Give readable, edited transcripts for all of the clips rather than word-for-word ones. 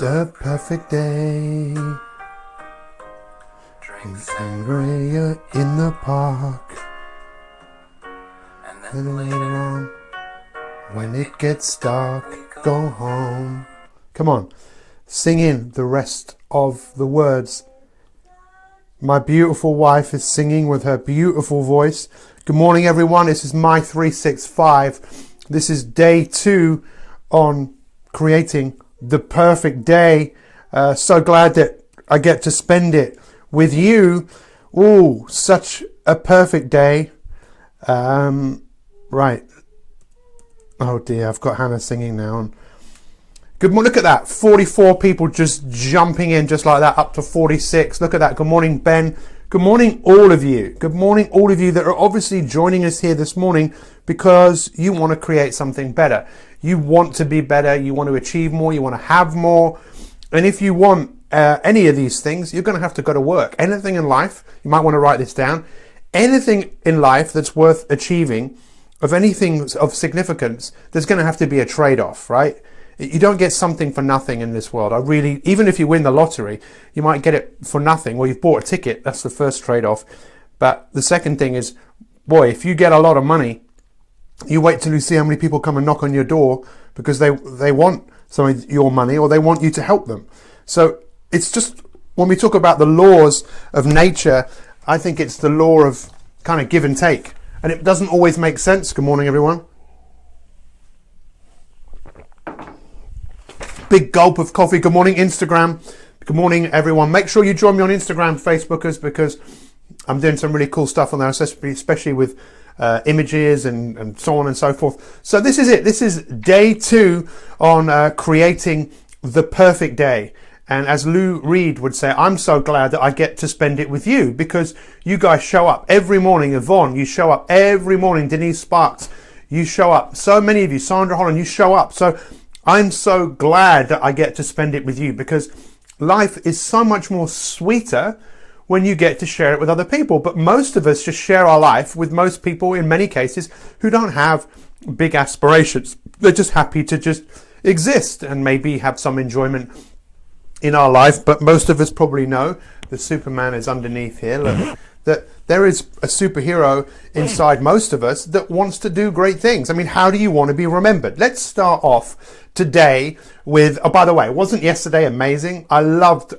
The perfect day. Drink sangria in the park. And then later on, when it gets dark, go home. Come on, sing in the rest of the words. My beautiful wife is singing with her beautiful voice. Good morning, everyone. This is Mi365. This is day 2 on creating the perfect day. So glad that I get to spend it with you. Ooh, such a perfect day. Right. Oh dear, I've got Hannah singing now. Good morning. Look at that. 44 people just jumping in just like that, up to 46. Look at that. Good morning, Ben. Good morning, all of you. Good morning, all of you that are obviously joining us here this morning because you want to create something better. You want to be better. You want to achieve more. You want to have more. And if you want any of these things, you're going to have to go to work. Anything in life, you might want to write this down. Anything in life that's worth achieving, of anything of significance, there's going to have to be a trade-off, right? You don't get something for nothing in this world. Even if you win the lottery, you might get it for nothing. Well, you've bought a ticket. That's the first trade-off. But the second thing is, boy, if you get a lot of money, you wait till you see how many people come and knock on your door because they want some of your money or they want you to help them. So it's just, when we talk about the laws of nature, I think it's the law of kind of give and take. And it doesn't always make sense. Good morning, everyone. Big gulp of coffee. Good morning, Instagram. Good morning, everyone. Make sure you join me on Instagram, Facebookers, because I'm doing some really cool stuff on there, especially with images and so on and so forth. So this is it. This is day 2 on creating the perfect day. And as Lou Reed would say, I'm so glad that I get to spend it with you because you guys show up every morning. Yvonne, you show up every morning. Denise Sparks, you show up. So many of you. Sandra Holland, you show up. So I'm so glad that I get to spend it with you because life is so much more sweeter when you get to share it with other people. But most of us just share our life with most people, in many cases, who don't have big aspirations. They're just happy to just exist and maybe have some enjoyment in our life. But most of us probably know the Superman is underneath here. Look, that there is a superhero inside most of us that wants to do great things. I mean, how do you want to be remembered? Let's start off today with, oh, by the way, wasn't yesterday amazing? I loved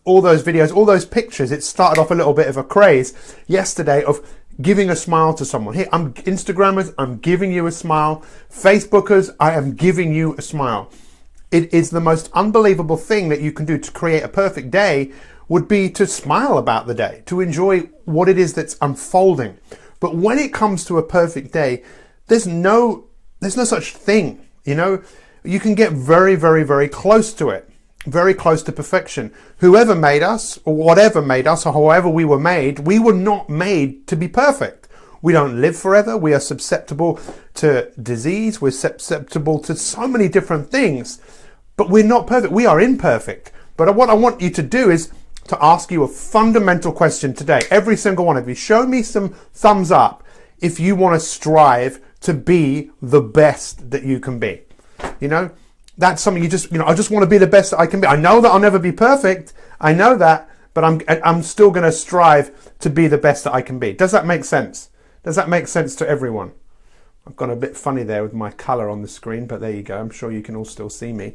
all those videos, all those pictures. It started off a little bit of a craze yesterday of giving a smile to someone. Here, Instagrammers, I'm giving you a smile. Facebookers, I am giving you a smile. It is the most unbelievable thing that you can do to create a perfect day would be to smile about the day, to enjoy what it is that's unfolding. But when it comes to a perfect day, there's no such thing, you know? You can get very, very, very close to it, very close to perfection. Whoever made us, or whatever made us, or however we were not made to be perfect. We don't live forever. We are susceptible to disease. We're susceptible to so many different things, but we're not perfect. We are imperfect. But what I want you to do is to ask you a fundamental question today. Every single one of you, show me some thumbs up if you want to strive to be the best that you can be. You know, that's something I just want to be the best that I can be. I know that I'll never be perfect. I know that, but I'm still going to strive to be the best that I can be. Does that make sense? Does that make sense to everyone? I've gone a bit funny there with my color on the screen, but there you go. I'm sure you can all still see me.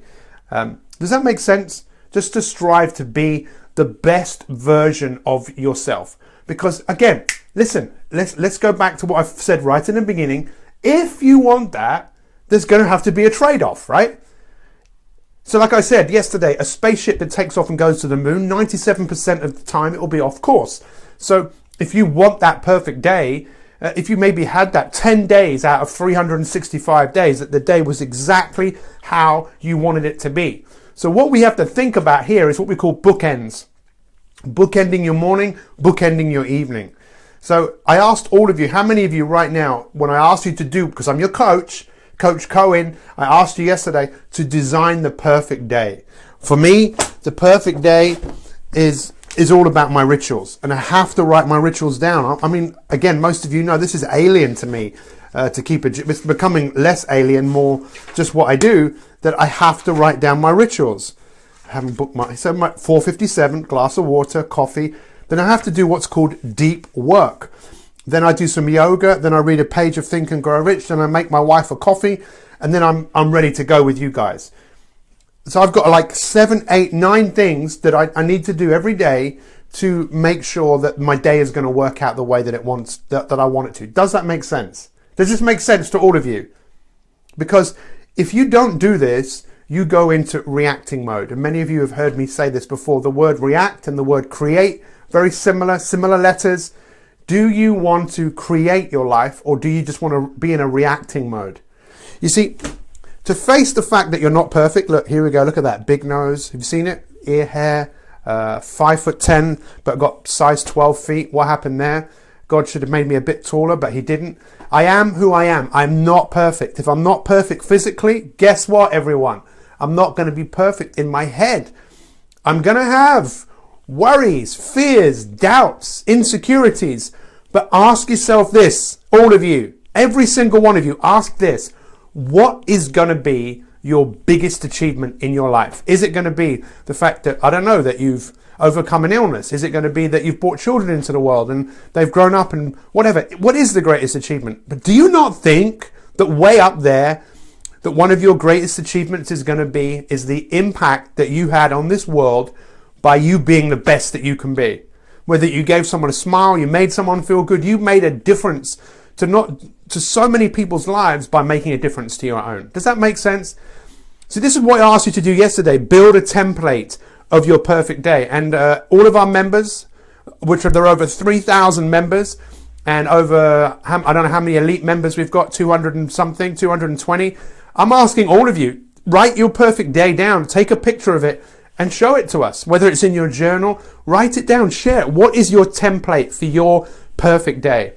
Does that make sense? Just to strive to be the best version of yourself. Because again, listen, let's go back to what I've said right in the beginning. If you want that, there's going to have to be a trade-off, right? So like I said yesterday, a spaceship that takes off and goes to the moon, 97% of the time it will be off course. So if you want that perfect day, if you maybe had that 10 days out of 365 days, that the day was exactly how you wanted it to be. So what we have to think about here is what we call bookends. Bookending your morning, bookending your evening. So I asked all of you, how many of you right now, when I asked you to do, because I'm your coach, Coach Cohen, I asked you yesterday to design the perfect day. For me, the perfect day is all about my rituals, and I have to write my rituals down. I mean, again, most of you know this is alien to me, to keep it. It's becoming less alien, more just what I do, that I have to write down my rituals. I haven't booked my 4:57, glass of water, coffee. Then I have to do what's called deep work. Then I do some yoga. Then I read a page of Think and Grow Rich. Then I make my wife a coffee, and then I'm ready to go with you guys. So I've got like 7, 8, 9 things that I need to do every day to make sure that my day is going to work out the way that that I want it to. Does that make sense? Does this make sense to all of you? Because if you don't do this, you go into reacting mode. And many of you have heard me say this before. The word react and the word create, very similar letters. Do you want to create your life, or do you just want to be in a reacting mode? You see, to face the fact that you're not perfect, look, here we go, look at that, big nose. Have you seen it? Ear hair, 5'10", but got size 12 feet. What happened there? God should have made me a bit taller, but he didn't. I am who I am. I'm not perfect. If I'm not perfect physically, guess what, everyone? I'm not going to be perfect in my head. I'm going to have worries, fears, doubts, insecurities. But ask yourself this, all of you, every single one of you, ask this. What is going to be your biggest achievement in your life? Is it going to be the fact that, I don't know, that you've overcome an illness? Is it going to be that you've brought children into the world and they've grown up and whatever? What is the greatest achievement? But do you not think that way up there, that one of your greatest achievements is going to be, is the impact that you had on this world by you being the best that you can be? Whether you gave someone a smile, you made someone feel good, you made a difference to so many people's lives by making a difference to your own. Does that make sense? So this is what I asked you to do yesterday. Build a template of your perfect day. And all of our members, which are, there are over 3,000 members, and over, I don't know how many elite members we've got, 200 and something, 220. I'm asking all of you, write your perfect day down, take a picture of it and show it to us. Whether it's in your journal, write it down, share it. What is your template for your perfect day?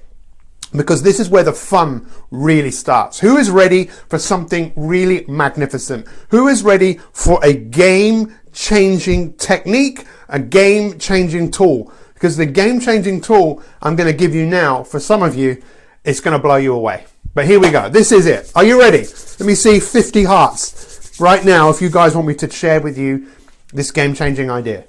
Because this is where the fun really starts. Who is ready for something really magnificent? Who is ready for a game-changing technique, a game-changing tool? Because the game-changing tool I'm going to give you now, for some of you, it's going to blow you away. But here we go. This is it. Are you ready? Let me see 50 hearts right now if you guys want me to share with you this game-changing idea.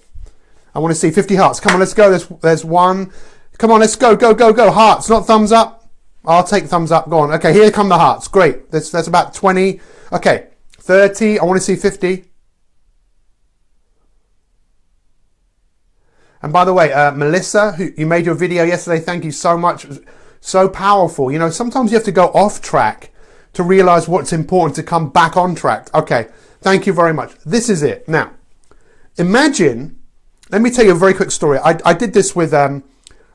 I want to see 50 hearts. Come on, let's go. There's one. Come on, let's go, go, go, go. Hearts, not thumbs up. I'll take thumbs up. Go on. Okay, here come the hearts. Great. That's about 20. Okay, 30. I want to see 50. And by the way, Melissa, who you made your video yesterday, thank you so much. It was so powerful. You know, sometimes you have to go off track to realize what's important to come back on track. Okay, thank you very much. This is it. Now, imagine, let me tell you a very quick story. I did this with a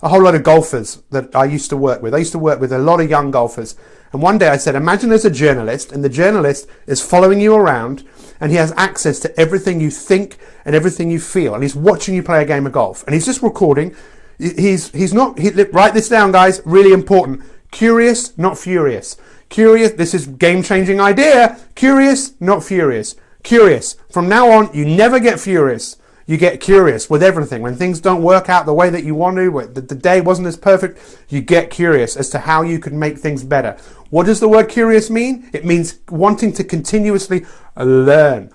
whole lot of golfers that I used to work with. I used to work with a lot of young golfers. And one day I said, imagine there's a journalist, and the journalist is following you around, and he has access to everything you think and everything you feel. And he's watching you play a game of golf. And he's just recording. Write this down, guys. Really important. Curious, not furious. Curious, this is game-changing idea. Curious, not furious. Curious. From now on, you never get furious. You get curious with everything. When things don't work out the way that you want to, the day wasn't as perfect, you get curious as to how you could make things better. What does the word curious mean? It means wanting to continuously learn.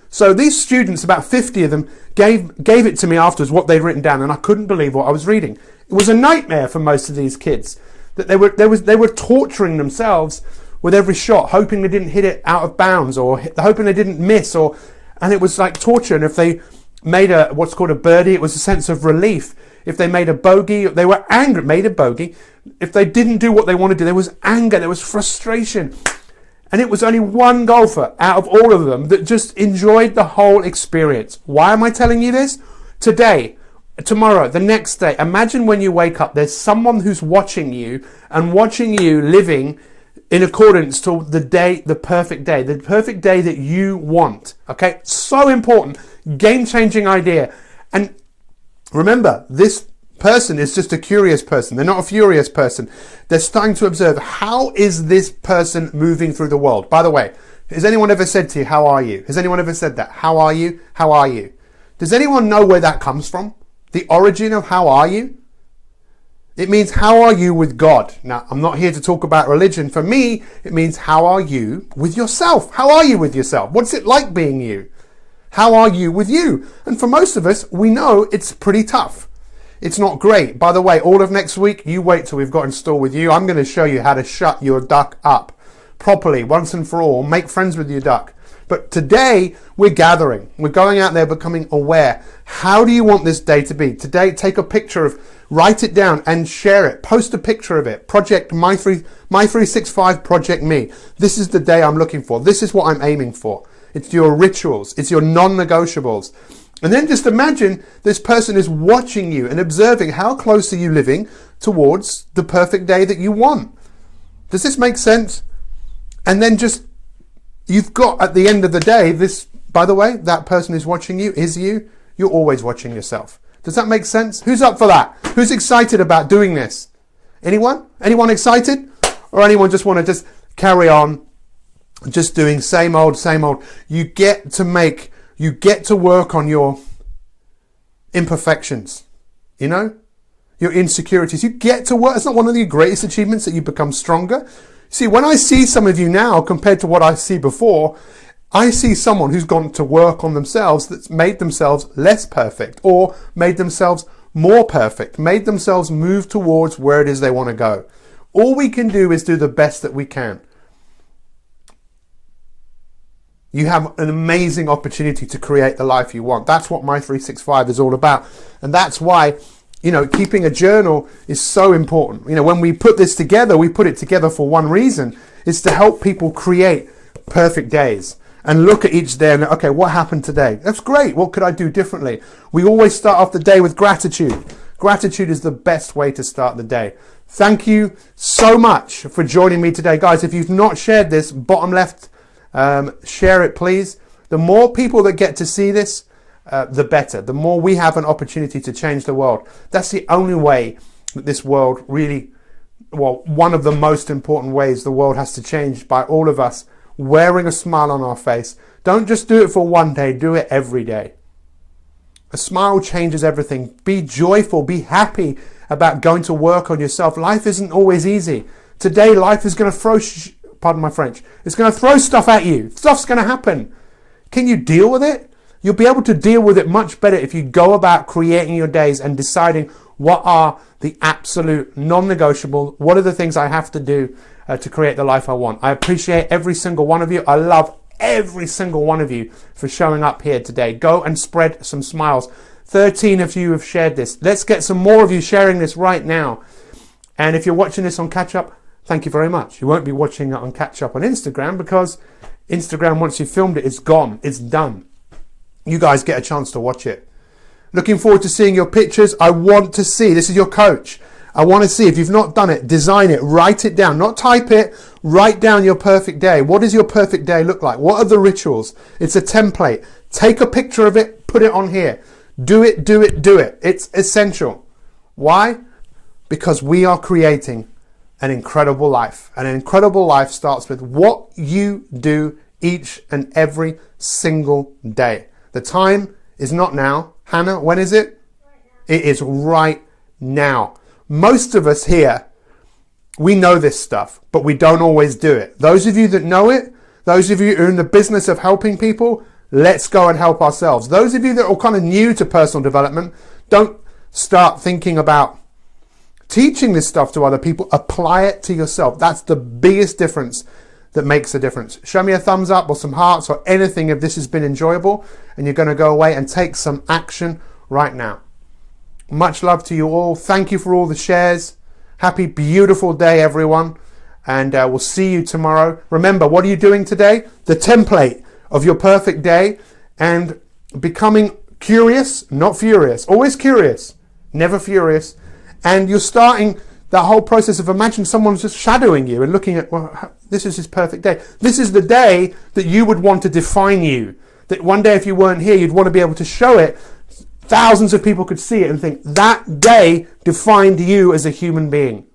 So these students, about 50 of them, gave it to me afterwards, what they'd written down, and I couldn't believe what I was reading. It was a nightmare for most of these kids. That they were torturing themselves with every shot, hoping they didn't hit it out of bounds, or hoping they didn't miss, and it was like torture. And if they made what's called a birdie, it was a sense of relief. If they made a bogey, they were angry, made a bogey. If they didn't do what they wanted to do, there was anger, there was frustration. And it was only one golfer out of all of them that just enjoyed the whole experience. Why am I telling you this? Today, tomorrow, the next day, imagine when you wake up, there's someone who's watching you and watching you living in accordance to the perfect day that you want. Okay, so important, game-changing idea. And remember, this person is just a curious person. They're not a furious person. They're starting to observe, how is this person moving through the world? By the way, has anyone ever said to you, how are you? Has anyone ever said that? How are you? How are you? Does anyone know where that comes from? The origin of how are you? It means, how are you with God? Now, I'm not here to talk about religion. For me, it means, how are you with yourself? How are you with yourself? What's it like being you? How are you with you? And for most of us, we know it's pretty tough. It's not great. By the way, all of next week, you wait till we've got in store with you. I'm going to show you how to shut your duck up properly, once and for all. Make friends with your duck. But today, we're gathering. We're going out there, becoming aware. How do you want this day to be? Today, take a picture of, write it down and share it. Post a picture of it. Project Mi365 Project Me. This is the day I'm looking for. This is what I'm aiming for. It's your rituals. It's your non-negotiables. And then just imagine this person is watching you and observing how close are you living towards the perfect day that you want. Does this make sense? And then just, you've got at the end of the day, this, by the way, that person is watching you, is you. You're always watching yourself. Does that make sense? Who's up for that? Who's excited about doing this? Anyone? Anyone excited? Or anyone just want to just carry on just doing same old, same old? You get to work on your imperfections, you know, your insecurities. You get to work. It's not one of the greatest achievements that you become stronger. See, when I see some of you now compared to what I see before, I see someone who's gone to work on themselves, that's made themselves less perfect or made themselves more perfect, made themselves move towards where it is they want to go. All we can do is do the best that we can. You have an amazing opportunity to create the life you want. That's what Mi365 is all about. And that's why, you know, keeping a journal is so important. You know, when we put this together, we put it together for one reason. It's to help people create perfect days and look at each day and, okay, what happened today? That's great. What could I do differently? We always start off the day with gratitude. Gratitude is the best way to start the day. Thank you so much for joining me today. Guys, if you've not shared this, bottom left, share it, please. The more people that get to see this, the better. The more we have an opportunity to change the world. That's the only way that this world really, well, one of the most important ways the world has to change, by all of us wearing a smile on our face. Don't just do it for one day, do it every day. A smile changes everything. Be joyful, be happy about going to work on yourself. Life isn't always easy. Today, life is going to throw, pardon my French, it's going to throw stuff at you. Stuff's going to happen. Can you deal with it? You'll be able to deal with it much better if you go about creating your days and deciding what are the absolute non-negotiable, what are the things I have to do to create the life I want. I appreciate every single one of you. I love every single one of you for showing up here today. Go and spread some smiles. 13 of you have shared this. Let's get some more of you sharing this right now. And if you're watching this on catch up, thank you very much. You won't be watching it on catch up on Instagram, because Instagram, once you've filmed it, it's gone. It's done. You guys get a chance to watch it. Looking forward to seeing your pictures. I want to see, this is your coach. I want to see, if you've not done it, design it, write it down, not type it, write down your perfect day. What does your perfect day look like? What are the rituals? It's a template. Take a picture of it, put it on here. Do it, do it, do it. It's essential. Why? Because we are creating an incredible life. An incredible life starts with what you do each and every single day. The time is not now. Hannah, when is it? Right now. It is right now. Most of us here, we know this stuff, but we don't always do it. Those of you that know it, those of you who are in the business of helping people, let's go and help ourselves. Those of you that are kind of new to personal development, don't start thinking about teaching this stuff to other people. Apply it to yourself. That's the biggest difference that makes a difference. Show me a thumbs up or some hearts or anything if this has been enjoyable, and you're going to go away and take some action right now. Much love to you all. Thank you for all the shares. Happy, beautiful day, everyone. And we'll see you tomorrow. Remember, what are you doing today? The template of your perfect day, and becoming curious, not furious. Always curious, never furious. And you're starting that whole process of, imagine someone's just shadowing you and looking at, well, this is his perfect day. This is the day that you would want to define you. That one day if you weren't here, you'd want to be able to show it. Thousands of people could see it and think, that day defined you as a human being.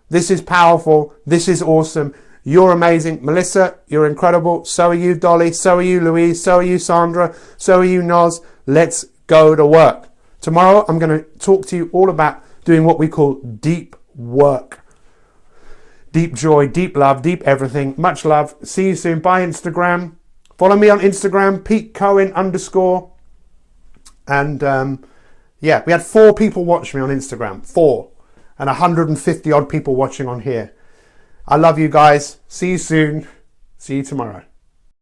This is powerful. This is awesome. You're amazing. Melissa, you're incredible. So are you, Dolly. So are you, Louise. So are you, Sandra. So are you, Noz. Let's go to work. Tomorrow, I'm going to talk to you all about doing what we call deep work. Deep joy, deep love, deep everything. Much love. See you soon. Bye, Instagram. Follow me on Instagram, Pete Cohen _. And yeah, we had 4 people watch me on Instagram, 4, and 150 odd people watching on here. I love you guys. See you soon. See you tomorrow.